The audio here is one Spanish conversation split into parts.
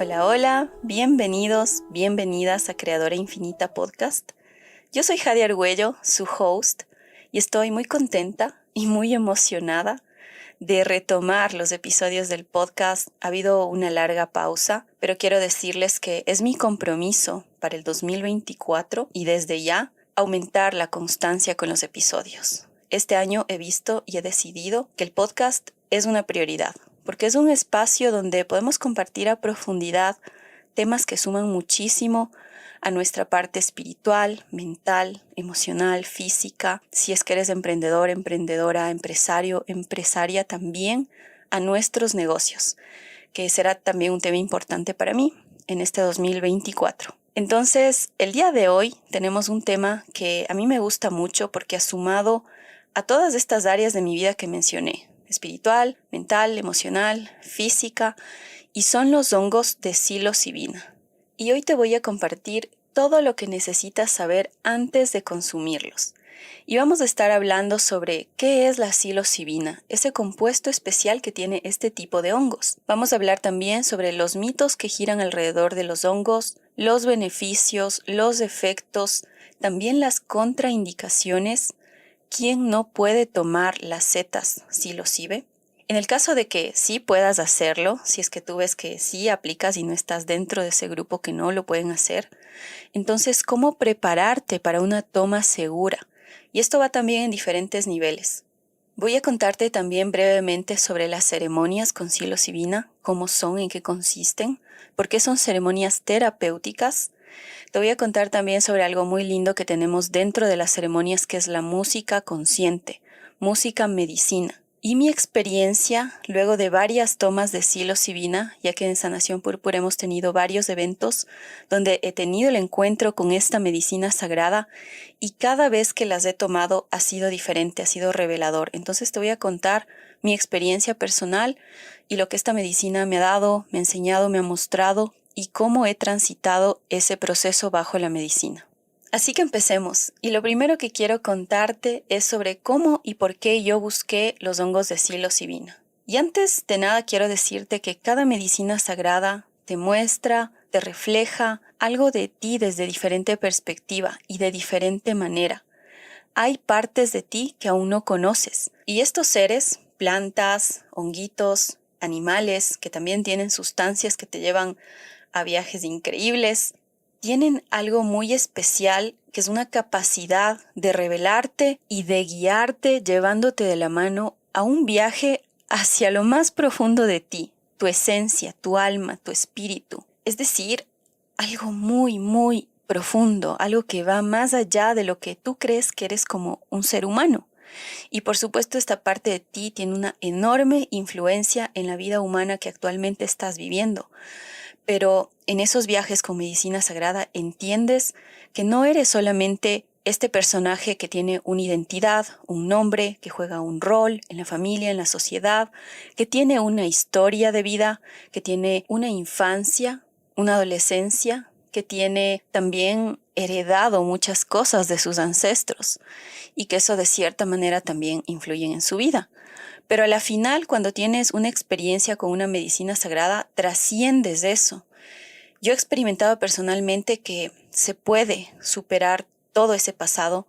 Hola, hola, bienvenidos, bienvenidas a Creadora Infinita Podcast. Yo soy Jadia Argüello, su host, y estoy muy contenta y muy emocionada de retomar los episodios del podcast. Ha habido una larga pausa, pero quiero decirles que es mi compromiso para el 2024 y desde ya aumentar la constancia con los episodios. Este año he visto y he decidido que el podcast es una prioridad, porque es un espacio donde podemos compartir a profundidad temas que suman muchísimo a nuestra parte espiritual, mental, emocional, física. Si es que eres emprendedor, emprendedora, empresario, empresaria, también a nuestros negocios, que será también un tema importante para mí en este 2024. Entonces, el día de hoy tenemos un tema que a mí me gusta mucho porque ha sumado a todas estas áreas de mi vida que mencioné: espiritual, mental, emocional, física, y son los hongos de psilocibina. Y hoy te voy a compartir todo lo que necesitas saber antes de consumirlos. Y vamos a estar hablando sobre qué es la psilocibina, ese compuesto especial que tiene este tipo de hongos. Vamos a hablar también sobre los mitos que giran alrededor de los hongos, los beneficios, los efectos, también las contraindicaciones. ¿Quién no puede tomar las setas psilocibe? En el caso de que sí puedas hacerlo, si es que tú ves que sí aplicas y no estás dentro de ese grupo que no lo pueden hacer, entonces, ¿cómo prepararte para una toma segura? Y esto va también en diferentes niveles. Voy a contarte también brevemente sobre las ceremonias con psilocibina, cómo son, en qué consisten, por qué son ceremonias terapéuticas. Te voy a contar también sobre algo muy lindo que tenemos dentro de las ceremonias, que es la música consciente, música medicina. Y mi experiencia luego de varias tomas de psilocibina, ya que en Sanación Púrpura hemos tenido varios eventos donde he tenido el encuentro con esta medicina sagrada, y cada vez que las he tomado ha sido diferente, ha sido revelador. Entonces te voy a contar mi experiencia personal y lo que esta medicina me ha dado, me ha enseñado, me ha mostrado, y cómo he transitado ese proceso bajo la medicina. Así que empecemos, y lo primero que quiero contarte es sobre cómo y por qué yo busqué los hongos de psilocibina. Y antes de nada quiero decirte que cada medicina sagrada te muestra, te refleja algo de ti desde diferente perspectiva y de diferente manera. Hay partes de ti que aún no conoces, y estos seres, plantas, honguitos, animales que también tienen sustancias que te llevan a viajes increíbles, tienen algo muy especial, que es una capacidad de revelarte y de guiarte, llevándote de la mano a un viaje hacia lo más profundo de ti, tu esencia, tu alma, tu espíritu. Es decir, algo muy, muy profundo, algo que va más allá de lo que tú crees que eres como un ser humano. Y por supuesto, esta parte de ti tiene una enorme influencia en la vida humana que actualmente estás viviendo. Pero en esos viajes con medicina sagrada entiendes que no eres solamente este personaje que tiene una identidad, un nombre, que juega un rol en la familia, en la sociedad, que tiene una historia de vida, que tiene una infancia, una adolescencia, que tiene también heredado muchas cosas de sus ancestros, y que eso de cierta manera también influye en su vida. Pero a la final, cuando tienes una experiencia con una medicina sagrada, trasciendes eso. Yo he experimentado personalmente que se puede superar todo ese pasado,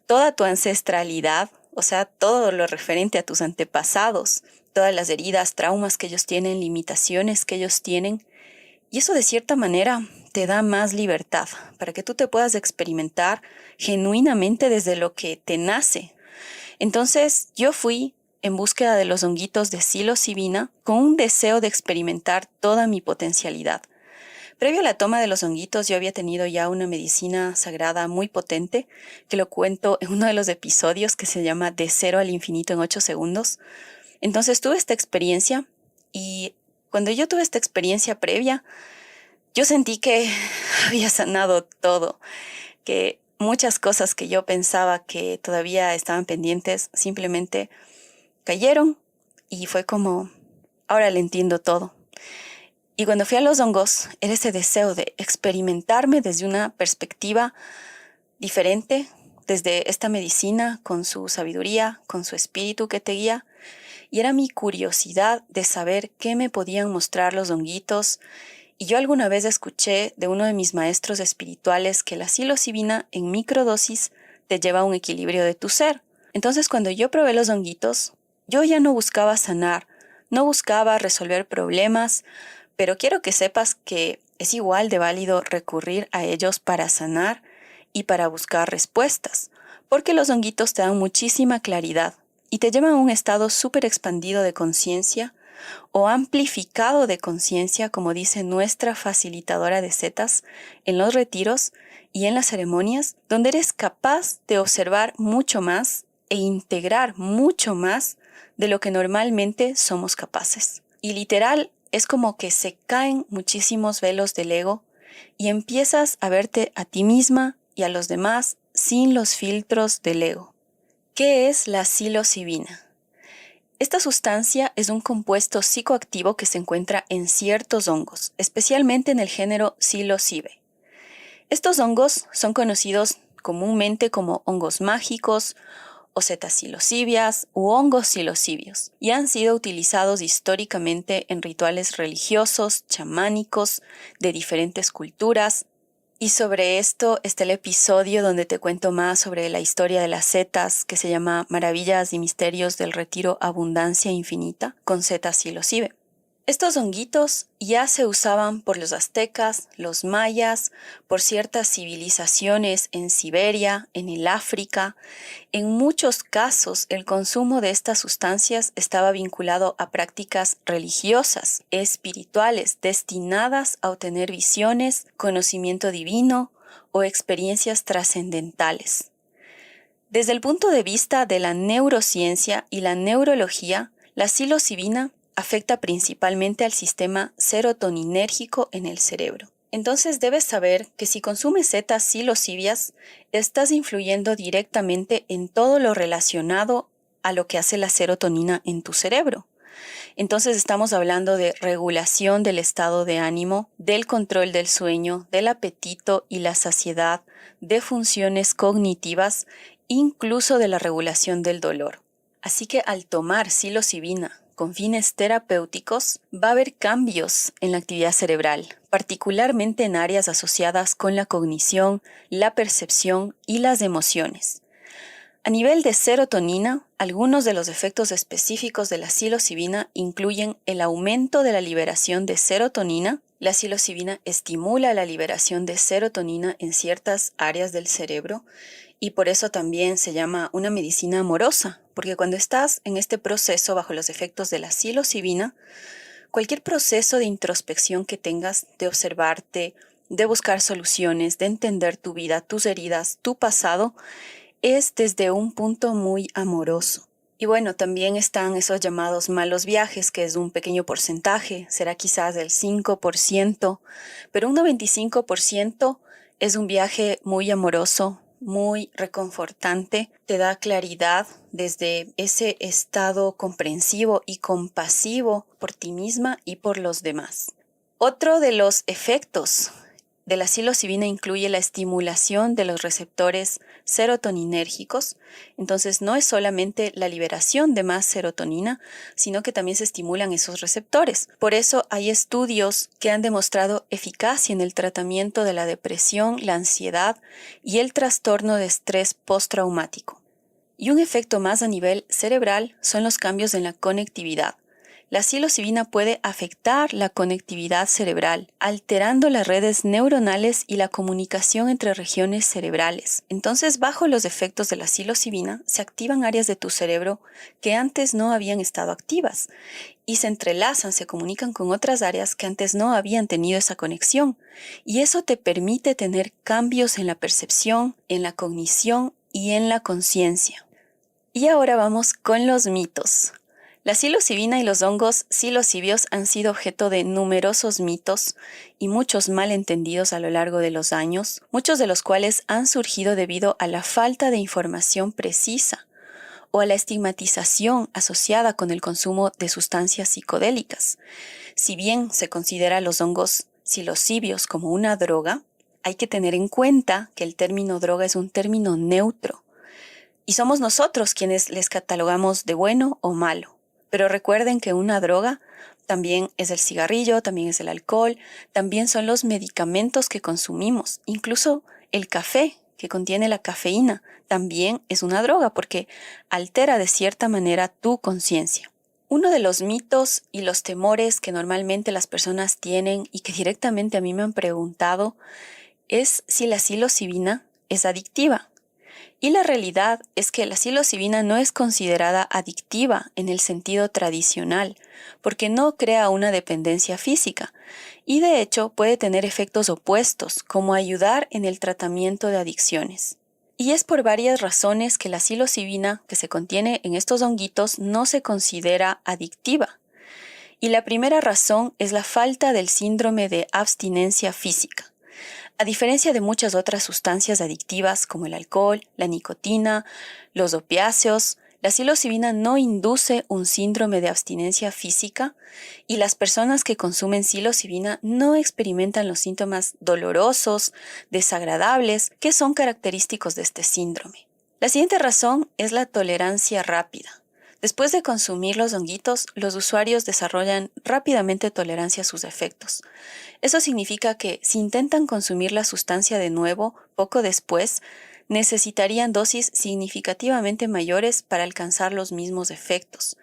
toda tu ancestralidad, o sea, todo lo referente a tus antepasados, todas las heridas, traumas que ellos tienen, limitaciones que ellos tienen. Y eso de cierta manera te da más libertad para que tú te puedas experimentar genuinamente desde lo que te nace. Entonces yo fui en búsqueda de los honguitos de psilocibina con un deseo de experimentar toda mi potencialidad. Previo a la toma de los honguitos yo había tenido ya una medicina sagrada muy potente, que lo cuento en uno de los episodios, que se llama De cero al infinito en 8 segundos. Entonces tuve esta experiencia, y cuando yo tuve esta experiencia previa, yo sentí que había sanado todo, que muchas cosas que yo pensaba que todavía estaban pendientes simplemente cayeron, y fue como, ahora le entiendo todo. Y cuando fui a los hongos, era ese deseo de experimentarme desde una perspectiva diferente, desde esta medicina, con su sabiduría, con su espíritu que te guía. Y era mi curiosidad de saber qué me podían mostrar los honguitos Y yo alguna vez escuché de uno de mis maestros espirituales que la psilocibina en microdosis te lleva a un equilibrio de tu ser. Entonces, cuando yo probé los honguitos, yo ya no buscaba sanar, no buscaba resolver problemas, pero quiero que sepas que es igual de válido recurrir a ellos para sanar y para buscar respuestas, porque los honguitos te dan muchísima claridad y te llevan a un estado súper expandido de conciencia o amplificado de conciencia, como dice nuestra facilitadora de setas, en los retiros y en las ceremonias, donde eres capaz de observar mucho más e integrar mucho más de lo que normalmente somos capaces. Y literal, es como que se caen muchísimos velos del ego y empiezas a verte a ti misma y a los demás sin los filtros del ego. ¿Qué es la psilocibina? Esta sustancia es un compuesto psicoactivo que se encuentra en ciertos hongos, especialmente en el género Psilocybe. Estos hongos son conocidos comúnmente como hongos mágicos o setas psilocibias u hongos psilocibios y han sido utilizados históricamente en rituales religiosos, chamánicos, de diferentes culturas. Y sobre esto está el episodio donde te cuento más sobre la historia de las setas, que se llama Maravillas y Misterios del Retiro Abundancia Infinita, con setas psilocibe. Estos honguitos ya se usaban por los aztecas, los mayas, por ciertas civilizaciones en Siberia, en el África. En muchos casos, el consumo de estas sustancias estaba vinculado a prácticas religiosas, espirituales, destinadas a obtener visiones, conocimiento divino o experiencias trascendentales. Desde el punto de vista de la neurociencia y la neurología, la psilocibina afecta principalmente al sistema serotoninérgico en el cerebro. Entonces debes saber que si consumes setas psilocibias, estás influyendo directamente en todo lo relacionado a lo que hace la serotonina en tu cerebro. Entonces estamos hablando de regulación del estado de ánimo, del control del sueño, del apetito y la saciedad, de funciones cognitivas, incluso de la regulación del dolor. Así que al tomar psilocibina con fines terapéuticos, va a haber cambios en la actividad cerebral, particularmente en áreas asociadas con la cognición, la percepción y las emociones. A nivel de serotonina, algunos de los efectos específicos de la psilocibina incluyen el aumento de la liberación de serotonina. La psilocibina estimula la liberación de serotonina en ciertas áreas del cerebro y por eso también se llama una medicina amorosa, porque cuando estás en este proceso bajo los efectos de la psilocibina, cualquier proceso de introspección que tengas, de observarte, de buscar soluciones, de entender tu vida, tus heridas, tu pasado, es desde un punto muy amoroso. Y bueno, también están esos llamados malos viajes, que es un pequeño porcentaje, será quizás del 5%, pero un 95% es un viaje muy amoroso, muy reconfortante, te da claridad desde ese estado comprensivo y compasivo por ti misma y por los demás. Otro de los efectos de la psilocibina incluye la estimulación de los receptores serotoninérgicos. Entonces no es solamente la liberación de más serotonina, sino que también se estimulan esos receptores. Por eso hay estudios que han demostrado eficacia en el tratamiento de la depresión, la ansiedad y el trastorno de estrés postraumático. Y un efecto más a nivel cerebral son los cambios en la conectividad. La psilocibina puede afectar la conectividad cerebral, alterando las redes neuronales y la comunicación entre regiones cerebrales. Entonces, bajo los efectos de la psilocibina, se activan áreas de tu cerebro que antes no habían estado activas y se entrelazan, se comunican con otras áreas que antes no habían tenido esa conexión. Y eso te permite tener cambios en la percepción, en la cognición y en la conciencia. Y ahora vamos con los mitos. La psilocibina y los hongos psilocibios han sido objeto de numerosos mitos y muchos malentendidos a lo largo de los años, muchos de los cuales han surgido debido a la falta de información precisa o a la estigmatización asociada con el consumo de sustancias psicodélicas. Si bien se considera a los hongos psilocibios como una droga, hay que tener en cuenta que el término droga es un término neutro y somos nosotros quienes les catalogamos de bueno o malo. Pero recuerden que una droga también es el cigarrillo, también es el alcohol, también son los medicamentos que consumimos, incluso el café que contiene la cafeína también es una droga porque altera de cierta manera tu conciencia. Uno de los mitos y los temores que normalmente las personas tienen y que directamente a mí me han preguntado es si la psilocibina es adictiva. Y la realidad es que la psilocibina no es considerada adictiva en el sentido tradicional, porque no crea una dependencia física, y de hecho puede tener efectos opuestos, como ayudar en el tratamiento de adicciones. Y es por varias razones que la psilocibina que se contiene en estos honguitos no se considera adictiva. Y la primera razón es la falta del síndrome de abstinencia física. A diferencia de muchas otras sustancias adictivas como el alcohol, la nicotina, los opiáceos, la psilocibina no induce un síndrome de abstinencia física y las personas que consumen psilocibina no experimentan los síntomas dolorosos, desagradables, que son característicos de este síndrome. La siguiente razón es la tolerancia rápida. Después de consumir los honguitos, los usuarios desarrollan rápidamente tolerancia a sus efectos. Eso significa que si intentan consumir la sustancia de nuevo, poco después, necesitarían dosis significativamente mayores para alcanzar los mismos efectos.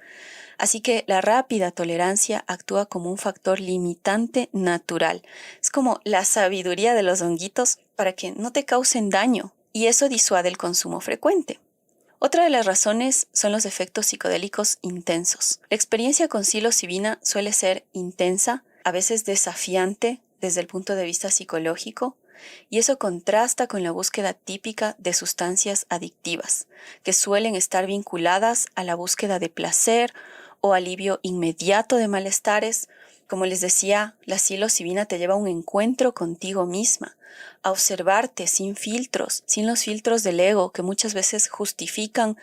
Así que la rápida tolerancia actúa como un factor limitante natural. Es como la sabiduría de los honguitos para que no te causen daño, y eso disuade el consumo frecuente. Otra de las razones son los efectos psicodélicos intensos. La experiencia con psilocibina suele ser intensa, a veces desafiante desde el punto de vista psicológico, y eso contrasta con la búsqueda típica de sustancias adictivas, que suelen estar vinculadas a la búsqueda de placer o alivio inmediato de malestares. Como les decía, la psilocibina te lleva a un encuentro contigo misma, a observarte sin filtros, sin los filtros del ego que muchas veces justifican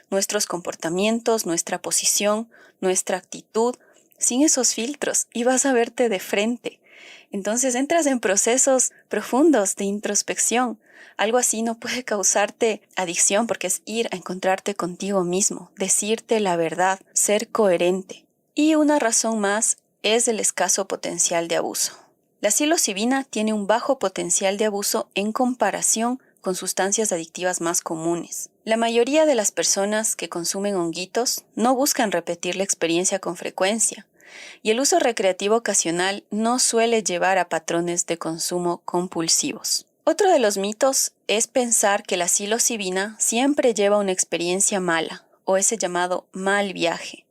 nuestros comportamientos, nuestra posición, nuestra actitud, sin esos filtros, y vas a verte de frente. Entonces entras en procesos profundos de introspección. Algo así no puede causarte adicción porque es ir a encontrarte contigo mismo, decirte la verdad, ser coherente. Y una razón más es el escaso potencial de abuso. La psilocibina tiene un bajo potencial de abuso en comparación con sustancias adictivas más comunes. La mayoría de las personas que consumen honguitos no buscan repetir la experiencia con frecuencia, y el uso recreativo ocasional no suele llevar a patrones de consumo compulsivos. Otro de los mitos es pensar que la psilocibina siempre lleva una experiencia mala, o ese llamado mal viaje.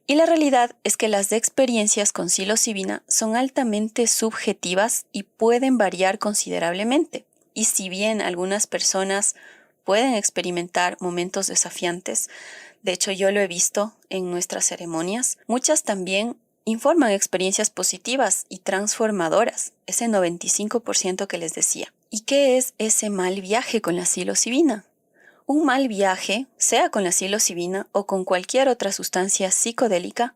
Y la realidad es que las experiencias con psilocibina son altamente subjetivas y pueden variar considerablemente. Y si bien algunas personas pueden experimentar momentos desafiantes, de hecho yo lo he visto en nuestras ceremonias, muchas también informan experiencias positivas y transformadoras, ese 95% que les decía. ¿Y qué es ese mal viaje con la psilocibina? Un mal viaje, sea con la psilocibina o con cualquier otra sustancia psicodélica,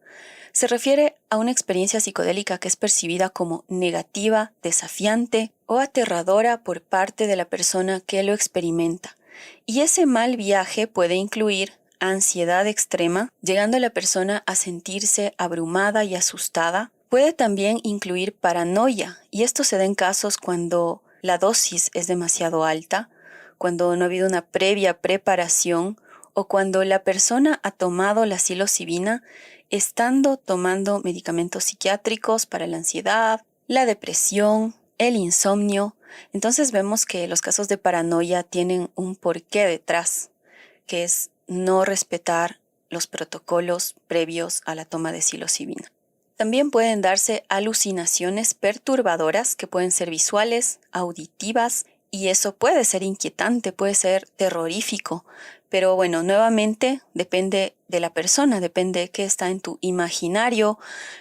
se refiere a una experiencia psicodélica que es percibida como negativa, desafiante o aterradora por parte de la persona que lo experimenta. Y ese mal viaje puede incluir ansiedad extrema, llegando a la persona a sentirse abrumada y asustada. Puede también incluir paranoia, y esto se da en casos cuando la dosis es demasiado alta, cuando no ha habido una previa preparación o cuando la persona ha tomado la psilocibina estando tomando medicamentos psiquiátricos para la ansiedad, la depresión, el insomnio. Entonces vemos que los casos de paranoia tienen un porqué detrás, que es no respetar los protocolos previos a la toma de psilocibina. También pueden darse alucinaciones perturbadoras que pueden ser visuales, auditivas, y eso puede ser inquietante, puede ser terrorífico, pero bueno, nuevamente depende de la persona, depende de qué está en tu imaginario,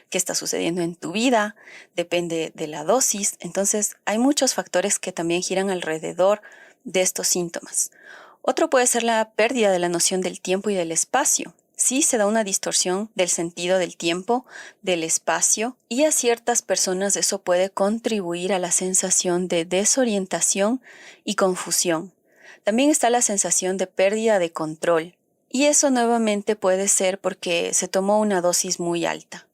qué está sucediendo en tu vida, depende de la dosis. Entonces hay muchos factores que también giran alrededor de estos síntomas. Otro puede ser la pérdida de la noción del tiempo y del espacio. Sí se da una distorsión del sentido del tiempo, del espacio, y a ciertas personas eso puede contribuir a la sensación de desorientación y confusión. También está la sensación de pérdida de control, y eso nuevamente puede ser porque se tomó una dosis muy alta.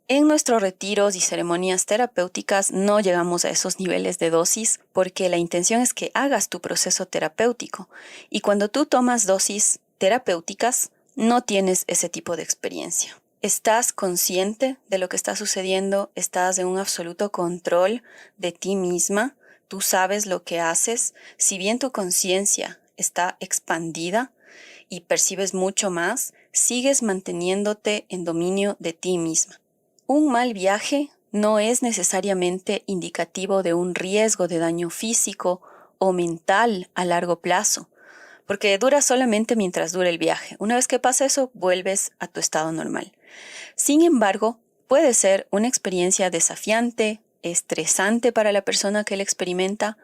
En nuestros retiros y ceremonias terapéuticas no llegamos a esos niveles de dosis porque la intención es que hagas tu proceso terapéutico y cuando tú tomas dosis terapéuticas no tienes ese tipo de experiencia. Estás consciente de lo que está sucediendo, estás en un absoluto control de ti misma, tú sabes lo que haces, si bien tu conciencia está expandida y percibes mucho más, sigues manteniéndote en dominio de ti misma. Un mal viaje no es necesariamente indicativo de un riesgo de daño físico o mental a largo plazo, porque dura solamente mientras dura el viaje. Una vez que pasa eso, vuelves a tu estado normal. Sin embargo, puede ser una experiencia desafiante, estresante para la persona que la experimenta.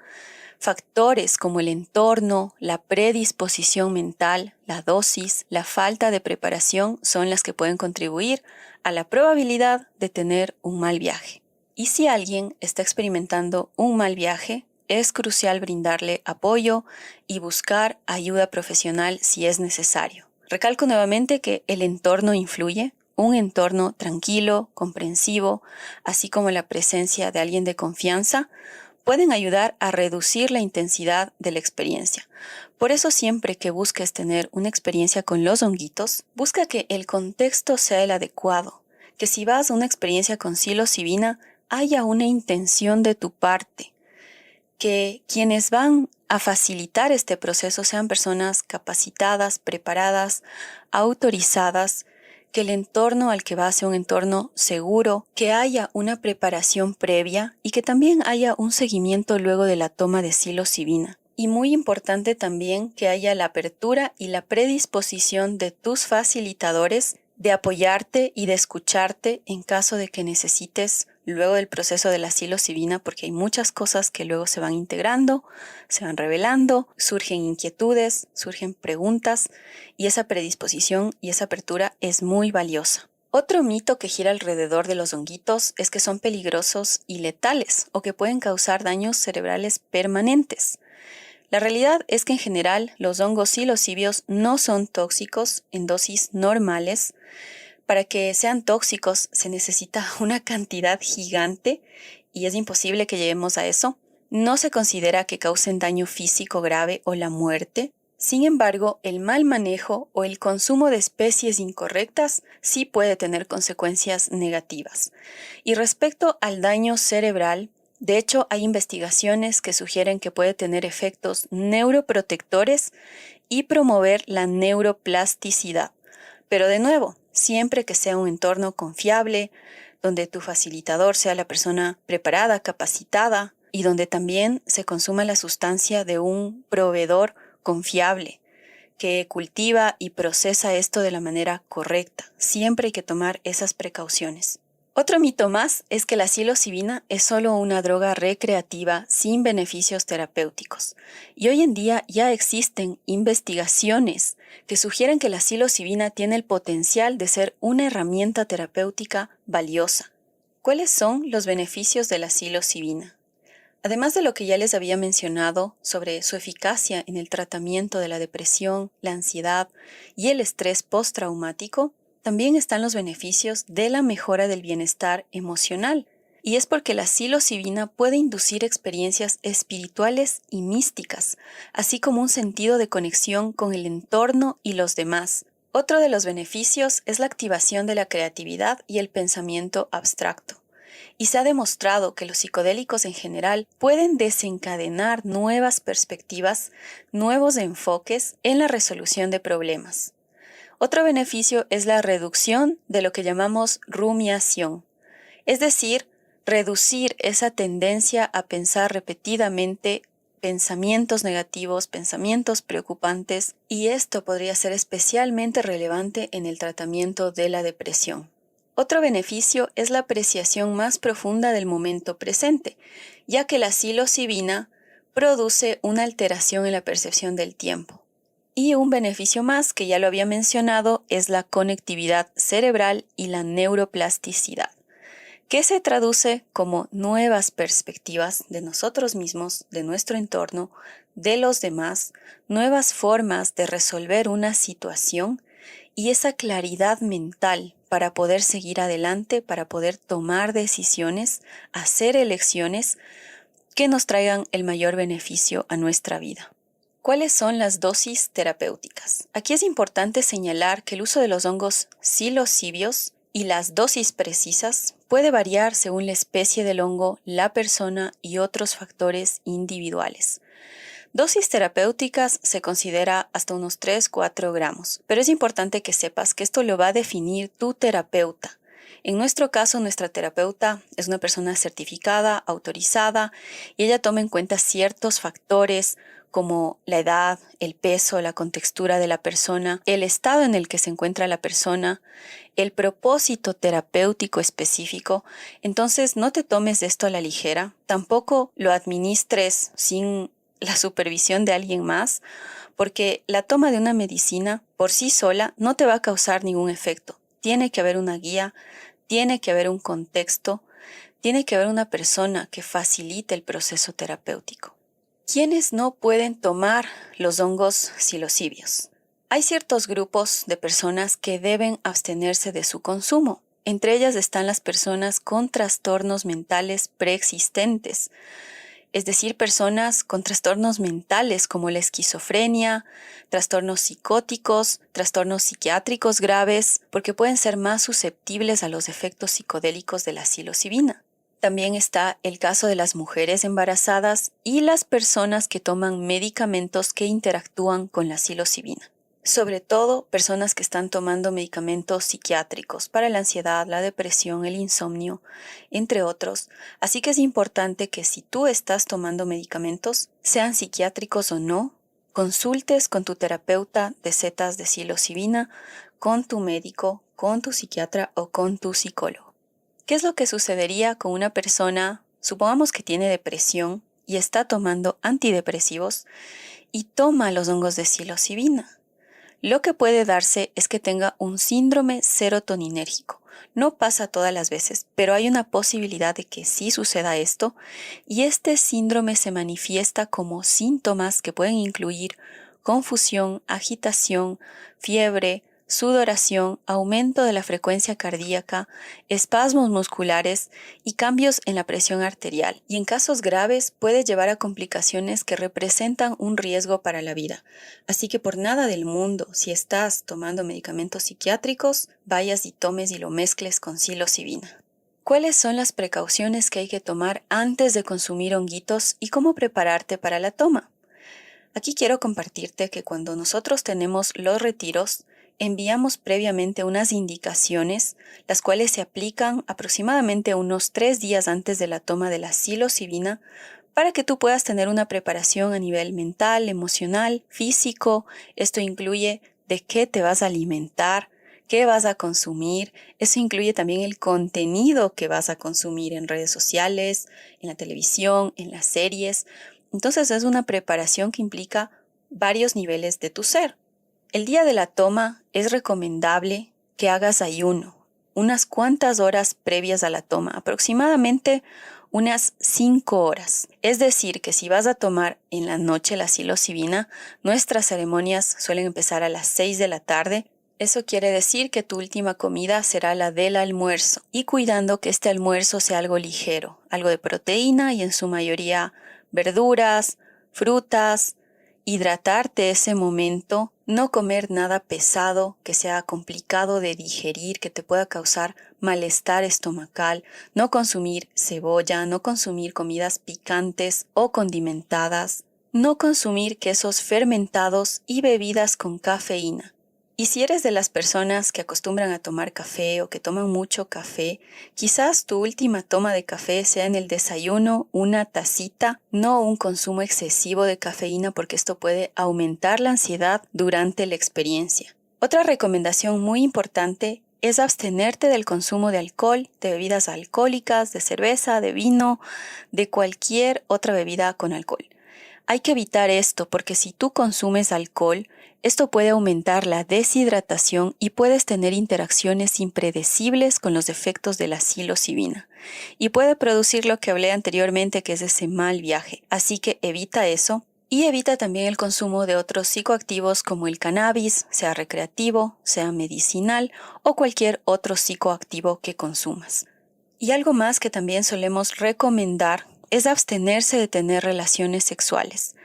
Factores como el entorno, la predisposición mental, la dosis, la falta de preparación son las que pueden contribuir a la probabilidad de tener un mal viaje. Y si alguien está experimentando un mal viaje, es crucial brindarle apoyo y buscar ayuda profesional si es necesario. Recalco nuevamente que el entorno influye, un entorno tranquilo, comprensivo, así como la presencia de alguien de confianza, pueden ayudar a reducir la intensidad de la experiencia. Por eso siempre que busques tener una experiencia con los honguitos, busca que el contexto sea el adecuado, que si vas a una experiencia con psilocibina haya una intención de tu parte, que quienes van a facilitar este proceso sean personas capacitadas, preparadas, autorizadas, que el entorno al que va sea un entorno seguro, que haya una preparación previa y que también haya un seguimiento luego de la toma de psilocibina. Y muy importante también que haya la apertura y la predisposición de tus facilitadores de apoyarte y de escucharte en caso de que necesites luego del proceso de la psilocibina, porque hay muchas cosas que luego se van integrando, se van revelando, surgen inquietudes, surgen preguntas y esa predisposición y esa apertura es muy valiosa. Otro mito que gira alrededor de los honguitos es que son peligrosos y letales o que pueden causar daños cerebrales permanentes. La realidad es que en general los hongos psilocibios no son tóxicos en dosis normales. Para que sean tóxicos se necesita una cantidad gigante y es imposible que lleguemos a eso. No se considera que causen daño físico grave o la muerte. Sin embargo, el mal manejo o el consumo de especies incorrectas sí puede tener consecuencias negativas. Y respecto al daño cerebral, de hecho, hay investigaciones que sugieren que puede tener efectos neuroprotectores y promover la neuroplasticidad. Pero de nuevo, siempre que sea un entorno confiable, donde tu facilitador sea la persona preparada, capacitada y donde también se consuma la sustancia de un proveedor confiable que cultiva y procesa esto de la manera correcta. Siempre hay que tomar esas precauciones. Otro mito más es que la psilocibina es solo una droga recreativa sin beneficios terapéuticos. Y hoy en día ya existen investigaciones que sugieren que la psilocibina tiene el potencial de ser una herramienta terapéutica valiosa. ¿Cuáles son los beneficios de la psilocibina? Además de lo que ya les había mencionado sobre su eficacia en el tratamiento de la depresión, la ansiedad y el estrés postraumático, también están los beneficios de la mejora del bienestar emocional, y es porque la psilocibina puede inducir experiencias espirituales y místicas, así como un sentido de conexión con el entorno y los demás. Otro de los beneficios es la activación de la creatividad y el pensamiento abstracto. Y se ha demostrado que los psicodélicos en general pueden desencadenar nuevas perspectivas, nuevos enfoques en la resolución de problemas. Otro beneficio es la reducción de lo que llamamos rumiación, es decir, reducir esa tendencia a pensar repetidamente pensamientos negativos, pensamientos preocupantes, y esto podría ser especialmente relevante en el tratamiento de la depresión. Otro beneficio es la apreciación más profunda del momento presente, ya que la psilocibina produce una alteración en la percepción del tiempo. Y un beneficio más, que ya lo había mencionado, es la conectividad cerebral y la neuroplasticidad, que se traduce como nuevas perspectivas de nosotros mismos, de nuestro entorno, de los demás, nuevas formas de resolver una situación y esa claridad mental para poder seguir adelante, para poder tomar decisiones, hacer elecciones que nos traigan el mayor beneficio a nuestra vida. ¿Cuáles son las dosis terapéuticas? Aquí es importante señalar que el uso de los hongos psilocibios y las dosis precisas puede variar según la especie del hongo, la persona y otros factores individuales. Dosis terapéuticas se considera hasta unos 3-4 gramos, pero es importante que sepas que esto lo va a definir tu terapeuta. En nuestro caso, nuestra terapeuta es una persona certificada, autorizada, y ella toma en cuenta ciertos factores como la edad, el peso, la contextura de la persona, el estado en el que se encuentra la persona, el propósito terapéutico específico. Entonces, no te tomes de esto a la ligera, tampoco lo administres sin la supervisión de alguien más, porque la toma de una medicina por sí sola no te va a causar ningún efecto. Tiene que haber una guía, tiene que haber un contexto, tiene que haber una persona que facilite el proceso terapéutico. ¿Quiénes no pueden tomar los hongos psilocibios? Hay ciertos grupos de personas que deben abstenerse de su consumo. Entre ellas están las personas con trastornos mentales preexistentes, es decir, personas con trastornos mentales como la esquizofrenia, trastornos psicóticos, trastornos psiquiátricos graves, porque pueden ser más susceptibles a los efectos psicodélicos de la psilocibina. También está el caso de las mujeres embarazadas y las personas que toman medicamentos que interactúan con la psilocibina. Sobre todo, personas que están tomando medicamentos psiquiátricos para la ansiedad, la depresión, el insomnio, entre otros. Así que es importante que si tú estás tomando medicamentos, sean psiquiátricos o no, consultes con tu terapeuta de setas de psilocibina, con tu médico, con tu psiquiatra o con tu psicólogo. ¿Qué es lo que sucedería con una persona, supongamos que tiene depresión y está tomando antidepresivos y toma los hongos de psilocibina? Lo que puede darse es que tenga un síndrome serotoninérgico. No pasa todas las veces, pero hay una posibilidad de que sí suceda esto, y este síndrome se manifiesta como síntomas que pueden incluir confusión, agitación, fiebre, sudoración, aumento de la frecuencia cardíaca, espasmos musculares y cambios en la presión arterial. Y en casos graves puede llevar a complicaciones que representan un riesgo para la vida. Así que por nada del mundo, si estás tomando medicamentos psiquiátricos, vayas y tomes y lo mezcles con psilocibina. ¿Cuáles son las precauciones que hay que tomar antes de consumir honguitos y cómo prepararte para la toma? Aquí quiero compartirte que cuando nosotros tenemos los retiros, enviamos previamente unas indicaciones, las cuales se aplican aproximadamente unos 3 días antes de la toma de la psilocibina, para que tú puedas tener una preparación a nivel mental, emocional, físico. Esto incluye de qué te vas a alimentar, qué vas a consumir. Eso incluye también el contenido que vas a consumir en redes sociales, en la televisión, en las series. Entonces es una preparación que implica varios niveles de tu ser. El día de la toma es recomendable que hagas ayuno, unas cuantas horas previas a la toma, aproximadamente unas 5 horas. Es decir, que si vas a tomar en la noche la psilocibina, nuestras ceremonias suelen empezar a las 6 de la tarde. Eso quiere decir que tu última comida será la del almuerzo, y cuidando que este almuerzo sea algo ligero, algo de proteína y en su mayoría verduras, frutas, hidratarte ese momento, no comer nada pesado que sea complicado de digerir, que te pueda causar malestar estomacal, no consumir cebolla, no consumir comidas picantes o condimentadas, no consumir quesos fermentados y bebidas con cafeína. Y si eres de las personas que acostumbran a tomar café o que toman mucho café, quizás tu última toma de café sea en el desayuno, una tacita, no un consumo excesivo de cafeína, porque esto puede aumentar la ansiedad durante la experiencia. Otra recomendación muy importante es abstenerte del consumo de alcohol, de bebidas alcohólicas, de cerveza, de vino, de cualquier otra bebida con alcohol. Hay que evitar esto porque si tú consumes alcohol, esto puede aumentar la deshidratación y puedes tener interacciones impredecibles con los efectos de la psilocibina. Y puede producir lo que hablé anteriormente, que es ese mal viaje. Así que evita eso. Y evita también el consumo de otros psicoactivos como el cannabis, sea recreativo, sea medicinal o cualquier otro psicoactivo que consumas. Y algo más que también solemos recomendar es abstenerse de tener relaciones sexuales.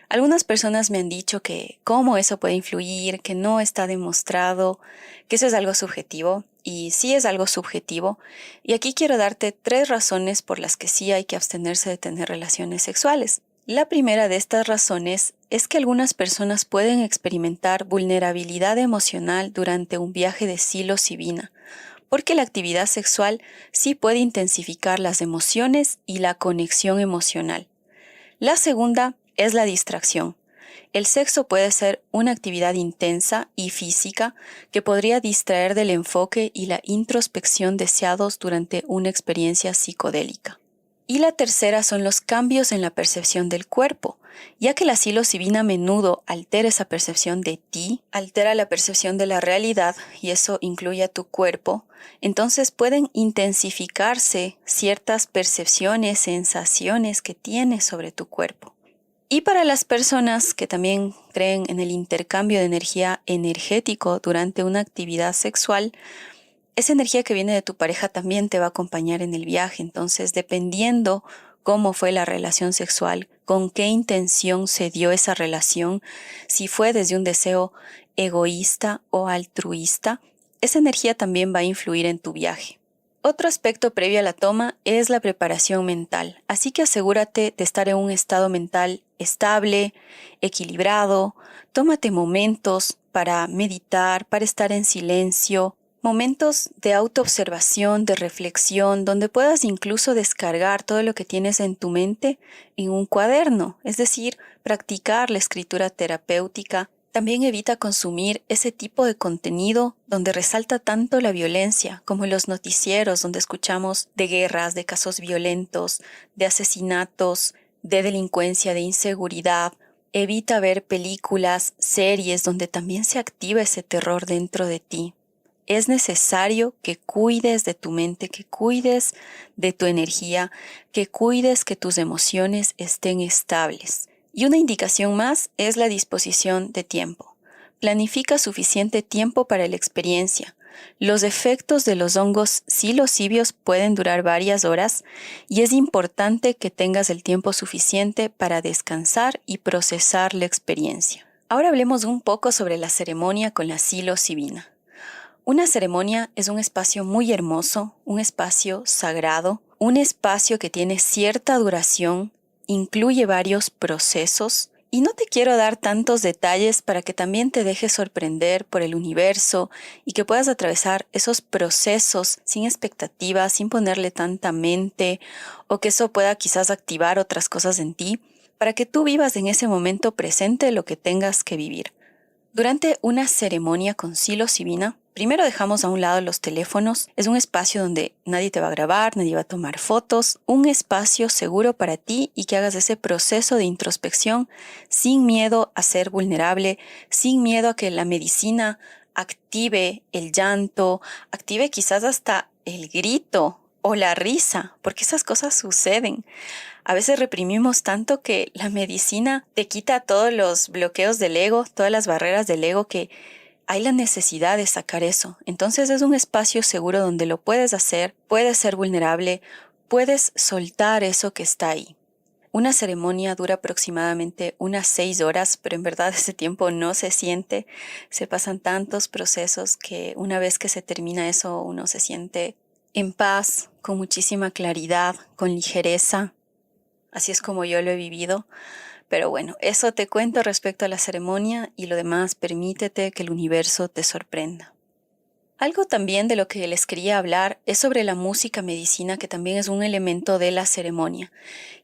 Algunas personas me han dicho que cómo eso puede influir, que no está demostrado, que eso es algo subjetivo, y sí es algo subjetivo, y aquí quiero darte 3 razones por las que sí hay que abstenerse de tener relaciones sexuales. La primera de estas razones es que algunas personas pueden experimentar vulnerabilidad emocional durante un viaje de psilocibina, porque la actividad sexual sí puede intensificar las emociones y la conexión emocional. La segunda es la distracción. El sexo puede ser una actividad intensa y física que podría distraer del enfoque y la introspección deseados durante una experiencia psicodélica. Y la tercera son los cambios en la percepción del cuerpo, ya que la psilocibina a menudo altera esa percepción de ti, altera la percepción de la realidad y eso incluye a tu cuerpo, entonces pueden intensificarse ciertas percepciones, sensaciones que tienes sobre tu cuerpo. Y para las personas que también creen en el intercambio de energía energético durante una actividad sexual, esa energía que viene de tu pareja también te va a acompañar en el viaje. Entonces, dependiendo cómo fue la relación sexual, con qué intención se dio esa relación, si fue desde un deseo egoísta o altruista, esa energía también va a influir en tu viaje. Otro aspecto previo a la toma es la preparación mental, así que asegúrate de estar en un estado mental estable, equilibrado, tómate momentos para meditar, para estar en silencio, momentos de autoobservación, de reflexión, donde puedas incluso descargar todo lo que tienes en tu mente en un cuaderno, es decir, practicar la escritura terapéutica. También evita consumir ese tipo de contenido donde resalta tanto la violencia, como en los noticieros donde escuchamos de guerras, de casos violentos, de asesinatos, de delincuencia, de inseguridad. Evita ver películas, series donde también se activa ese terror dentro de ti. Es necesario que cuides de tu mente, que cuides de tu energía, que cuides que tus emociones estén estables. Y una indicación más es la disposición de tiempo. Planifica suficiente tiempo para la experiencia. Los efectos de los hongos psilocibios pueden durar varias horas y es importante que tengas el tiempo suficiente para descansar y procesar la experiencia. Ahora hablemos un poco sobre la ceremonia con la psilocibina. Una ceremonia es un espacio muy hermoso, un espacio sagrado, un espacio que tiene cierta duración, incluye varios procesos y no te quiero dar tantos detalles para que también te dejes sorprender por el universo y que puedas atravesar esos procesos sin expectativas, sin ponerle tanta mente o que eso pueda quizás activar otras cosas en ti para que tú vivas en ese momento presente lo que tengas que vivir. Durante una ceremonia con psilocibina, primero dejamos a un lado los teléfonos. Es un espacio donde nadie te va a grabar, nadie va a tomar fotos. Un espacio seguro para ti y que hagas ese proceso de introspección sin miedo a ser vulnerable, sin miedo a que la medicina active el llanto, active quizás hasta el grito o la risa, porque esas cosas suceden. A veces reprimimos tanto que la medicina te quita todos los bloqueos del ego, todas las barreras del ego, que hay la necesidad de sacar eso. Entonces es un espacio seguro donde lo puedes hacer, puedes ser vulnerable, puedes soltar eso que está ahí. Una ceremonia dura aproximadamente unas 6 horas, pero en verdad ese tiempo no se siente. Se pasan tantos procesos que una vez que se termina eso uno se siente en paz, con muchísima claridad, con ligereza. Así es como yo lo he vivido. Pero bueno, eso te cuento respecto a la ceremonia y lo demás permítete que el universo te sorprenda. Algo también de lo que les quería hablar es sobre la música medicina, que también es un elemento de la ceremonia.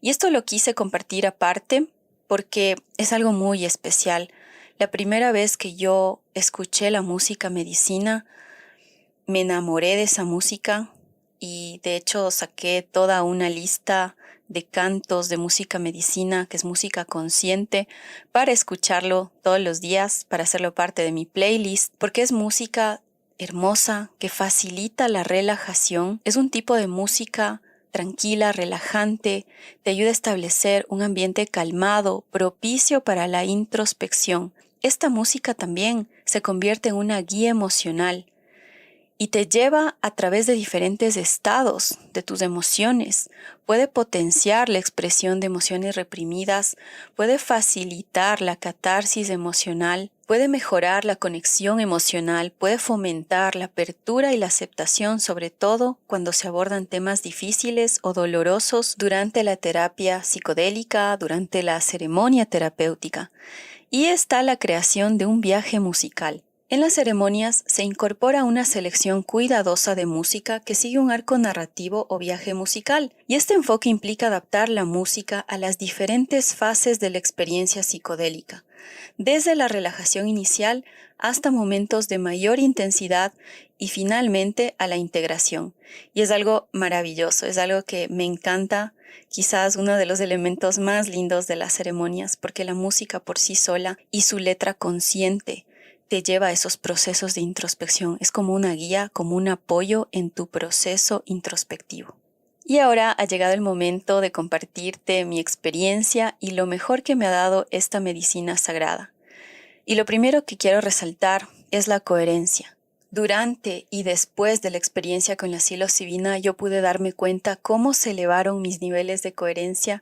Y esto lo quise compartir aparte porque es algo muy especial. La primera vez que yo escuché la música medicina, me enamoré de esa música y de hecho saqué toda una lista de cantos de música medicina, que es música consciente, para escucharlo todos los días, para hacerlo parte de mi playlist, porque es música hermosa que facilita la relajación. Es un tipo de música tranquila, relajante, te ayuda a establecer un ambiente calmado, propicio para la introspección. Esta música también se convierte en una guía emocional y te lleva a través de diferentes estados de tus emociones. Puede potenciar la expresión de emociones reprimidas, puede facilitar la catarsis emocional, puede mejorar la conexión emocional, puede fomentar la apertura y la aceptación, sobre todo cuando se abordan temas difíciles o dolorosos durante la terapia psicodélica, durante la ceremonia terapéutica. Y está la creación de un viaje musical. En las ceremonias se incorpora una selección cuidadosa de música que sigue un arco narrativo o viaje musical, y este enfoque implica adaptar la música a las diferentes fases de la experiencia psicodélica, desde la relajación inicial hasta momentos de mayor intensidad y finalmente a la integración. Y es algo maravilloso, es algo que me encanta, quizás uno de los elementos más lindos de las ceremonias, porque la música por sí sola y su letra consciente te lleva a esos procesos de introspección. Es como una guía, como un apoyo en tu proceso introspectivo. Y ahora ha llegado el momento de compartirte mi experiencia y lo mejor que me ha dado esta medicina sagrada. Y lo primero que quiero resaltar es la coherencia. Durante y después de la experiencia con la psilocibina, yo pude darme cuenta cómo se elevaron mis niveles de coherencia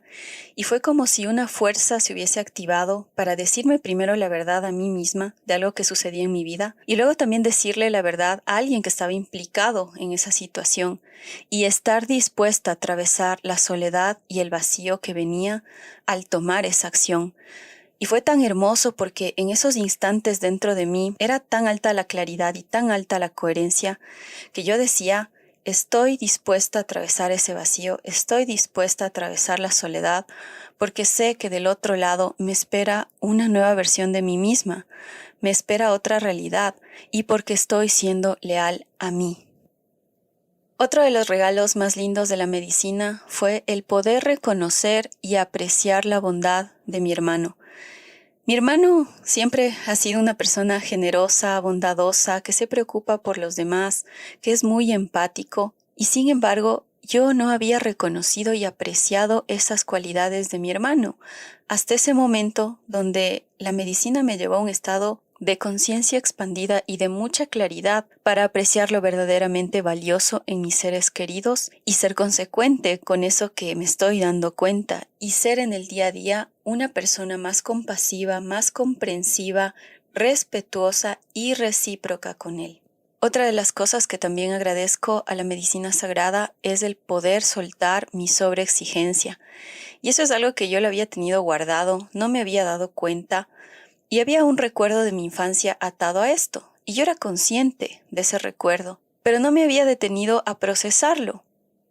y fue como si una fuerza se hubiese activado para decirme primero la verdad a mí misma de algo que sucedía en mi vida y luego también decirle la verdad a alguien que estaba implicado en esa situación y estar dispuesta a atravesar la soledad y el vacío que venía al tomar esa acción. Y fue tan hermoso porque en esos instantes dentro de mí era tan alta la claridad y tan alta la coherencia que yo decía, estoy dispuesta a atravesar ese vacío, estoy dispuesta a atravesar la soledad, porque sé que del otro lado me espera una nueva versión de mí misma, me espera otra realidad y porque estoy siendo leal a mí. Otro de los regalos más lindos de la medicina fue el poder reconocer y apreciar la bondad de mi hermano. Mi hermano siempre ha sido una persona generosa, bondadosa, que se preocupa por los demás, que es muy empático, y sin embargo, yo no había reconocido y apreciado esas cualidades de mi hermano, hasta ese momento donde la medicina me llevó a un estado de conciencia expandida y de mucha claridad para apreciar lo verdaderamente valioso en mis seres queridos y ser consecuente con eso que me estoy dando cuenta y ser en el día a día una persona más compasiva, más comprensiva, respetuosa y recíproca con él. Otra de las cosas que también agradezco a la medicina sagrada es el poder soltar mi sobreexigencia. Y eso es algo que yo lo había tenido guardado, no me había dado cuenta, y había un recuerdo de mi infancia atado a esto, y yo era consciente de ese recuerdo, pero no me había detenido a procesarlo.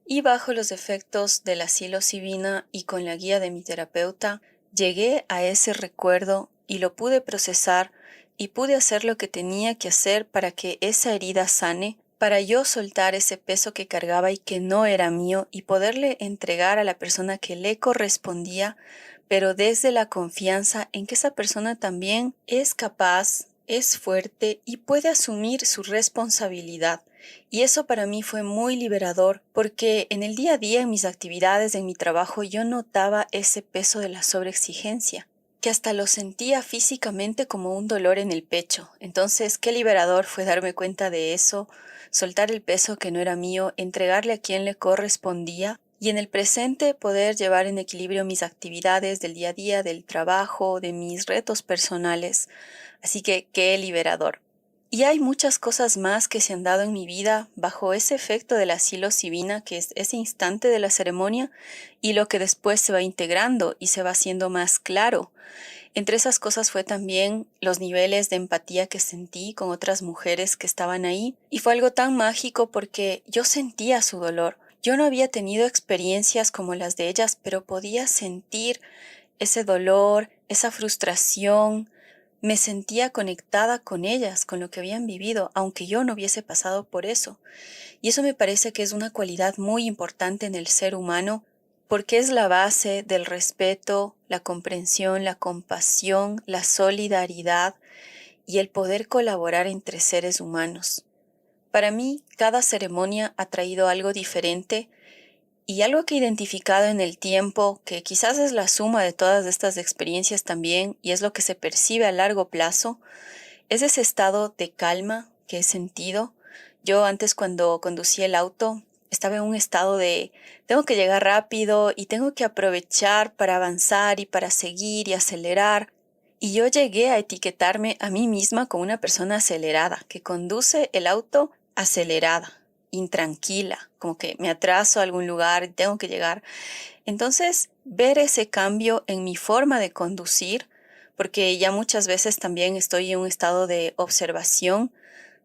Y bajo los efectos de la psilocibina y con la guía de mi terapeuta, llegué a ese recuerdo y lo pude procesar y pude hacer lo que tenía que hacer para que esa herida sane, para yo soltar ese peso que cargaba y que no era mío y poderle entregar a la persona que le correspondía, pero desde la confianza en que esa persona también es capaz, es fuerte y puede asumir su responsabilidad. Y eso para mí fue muy liberador porque en el día a día, en mis actividades, en mi trabajo, yo notaba ese peso de la sobreexigencia, que hasta lo sentía físicamente como un dolor en el pecho. Entonces, qué liberador fue darme cuenta de eso, soltar el peso que no era mío, entregarle a quien le correspondía y en el presente poder llevar en equilibrio mis actividades del día a día, del trabajo, de mis retos personales. Así que qué liberador. Y hay muchas cosas más que se han dado en mi vida bajo ese efecto de la psilocibina, que es ese instante de la ceremonia, y lo que después se va integrando y se va haciendo más claro. Entre esas cosas fue también los niveles de empatía que sentí con otras mujeres que estaban ahí, y fue algo tan mágico porque yo sentía su dolor. Yo no había tenido experiencias como las de ellas, pero podía sentir ese dolor, esa frustración. Me sentía conectada con ellas, con lo que habían vivido, aunque yo no hubiese pasado por eso. Y eso me parece que es una cualidad muy importante en el ser humano, porque es la base del respeto, la comprensión, la compasión, la solidaridad y el poder colaborar entre seres humanos. Para mí, cada ceremonia ha traído algo diferente Y algo que he identificado en el tiempo, que quizás es la suma de todas estas experiencias también, y es lo que se percibe a largo plazo, es ese estado de calma que he sentido. Yo antes cuando conducía el auto estaba en un estado de tengo que llegar rápido y tengo que aprovechar para avanzar y para seguir y acelerar. Y yo llegué a etiquetarme a mí misma como una persona acelerada, que conduce el auto acelerada, intranquila, como que me atraso a algún lugar y tengo que llegar. Entonces, ver ese cambio en mi forma de conducir, porque ya muchas veces también estoy en un estado de observación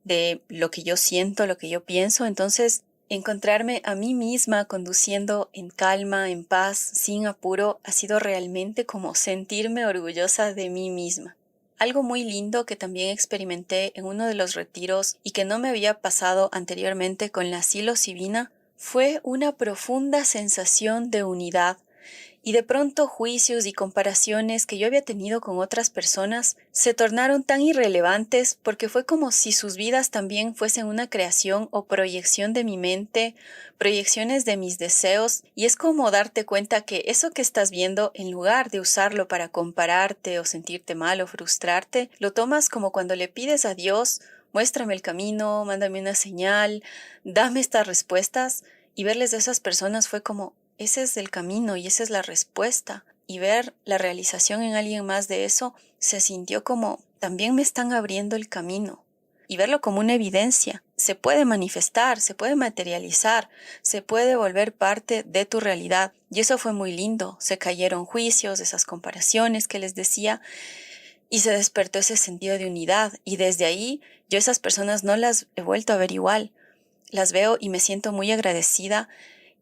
de lo que yo siento, lo que yo pienso, entonces encontrarme a mí misma conduciendo en calma, en paz, sin apuro, ha sido realmente como sentirme orgullosa de mí misma. Algo muy lindo que también experimenté en uno de los retiros y que no me había pasado anteriormente con la psilocibina fue una profunda sensación de unidad y de pronto juicios y comparaciones que yo había tenido con otras personas se tornaron tan irrelevantes porque fue como si sus vidas también fuesen una creación o proyección de mi mente, proyecciones de mis deseos, y es como darte cuenta que eso que estás viendo, en lugar de usarlo para compararte o sentirte mal o frustrarte, lo tomas como cuando le pides a Dios: muéstrame el camino, mándame una señal, dame estas respuestas, y verles a esas personas fue como ese es el camino y esa es la respuesta. Y ver la realización en alguien más de eso se sintió como también me están abriendo el camino. Y verlo como una evidencia. Se puede manifestar, se puede materializar, se puede volver parte de tu realidad. Y eso fue muy lindo. Se cayeron juicios, esas comparaciones que les decía, y se despertó ese sentido de unidad. Y desde ahí yo esas personas no las he vuelto a ver igual. Las veo y me siento muy agradecida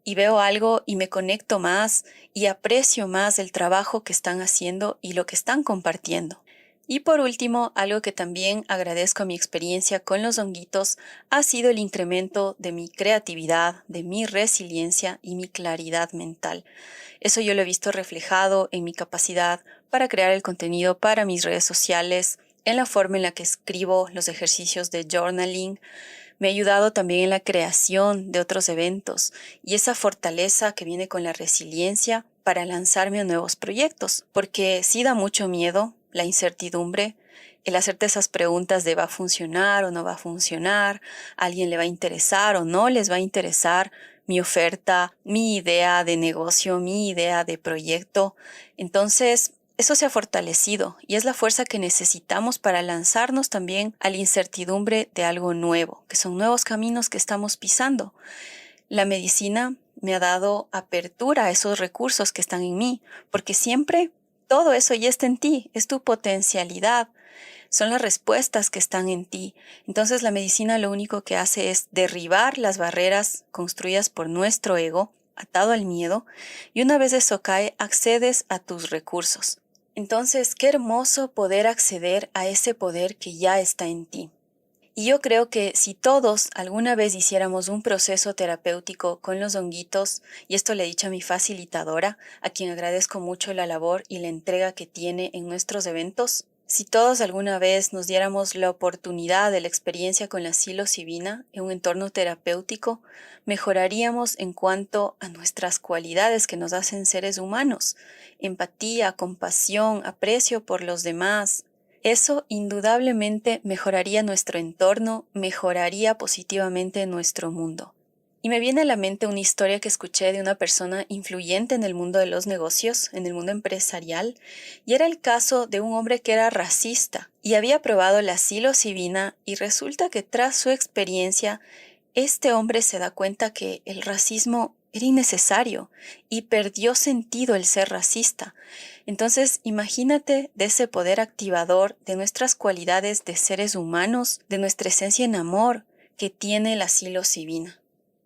y veo algo y me conecto más y aprecio más el trabajo que están haciendo y lo que están compartiendo. Y por último, algo que también agradezco a mi experiencia con los honguitos ha sido el incremento de mi creatividad, de mi resiliencia y mi claridad mental. Eso yo lo he visto reflejado en mi capacidad para crear el contenido para mis redes sociales, en la forma en la que escribo los ejercicios de journaling. Me ha ayudado también en la creación de otros eventos y esa fortaleza que viene con la resiliencia para lanzarme a nuevos proyectos, porque sí da mucho miedo la incertidumbre, el hacerte esas preguntas de va a funcionar o no va a funcionar, a alguien le va a interesar o no les va a interesar mi oferta, mi idea de negocio, mi idea de proyecto. Entonces, eso se ha fortalecido y es la fuerza que necesitamos para lanzarnos también a la incertidumbre de algo nuevo, que son nuevos caminos que estamos pisando. La medicina me ha dado apertura a esos recursos que están en mí, porque siempre todo eso ya está en ti, es tu potencialidad, son las respuestas que están en ti. Entonces la medicina lo único que hace es derribar las barreras construidas por nuestro ego, atado al miedo, y una vez eso cae, accedes a tus recursos. Entonces, qué hermoso poder acceder a ese poder que ya está en ti. Y yo creo que si todos alguna vez hiciéramos un proceso terapéutico con los honguitos, y esto le he dicho a mi facilitadora, a quien agradezco mucho la labor y la entrega que tiene en nuestros eventos, si todos alguna vez nos diéramos la oportunidad de la experiencia con la psilocibina en un entorno terapéutico, mejoraríamos en cuanto a nuestras cualidades que nos hacen seres humanos: empatía, compasión, aprecio por los demás. Eso indudablemente mejoraría nuestro entorno, mejoraría positivamente nuestro mundo. Y me viene a la mente una historia que escuché de una persona influyente en el mundo de los negocios, en el mundo empresarial, y era el caso de un hombre que era racista y había probado la psilocibina, y resulta que tras su experiencia, este hombre se da cuenta que el racismo era innecesario y perdió sentido el ser racista. Entonces, imagínate de ese poder activador de nuestras cualidades de seres humanos, de nuestra esencia en amor que tiene la psilocibina.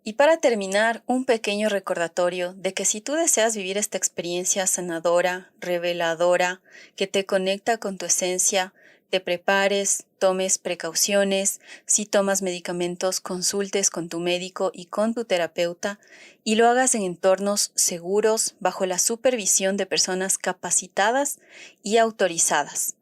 Y para terminar, un pequeño recordatorio de que si tú deseas vivir esta experiencia sanadora, reveladora, que te conecta con tu esencia, te prepares, tomes precauciones, si tomas medicamentos, consultes con tu médico y con tu terapeuta y lo hagas en entornos seguros bajo la supervisión de personas capacitadas y autorizadas.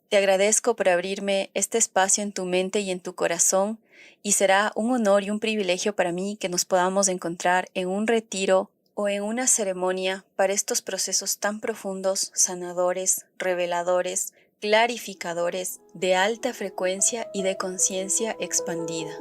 Te agradezco por abrirme este espacio en tu mente y en tu corazón y será un honor y un privilegio para mí que nos podamos encontrar en un retiro o en una ceremonia para estos procesos tan profundos, sanadores, reveladores, clarificadores, de alta frecuencia y de conciencia expandida.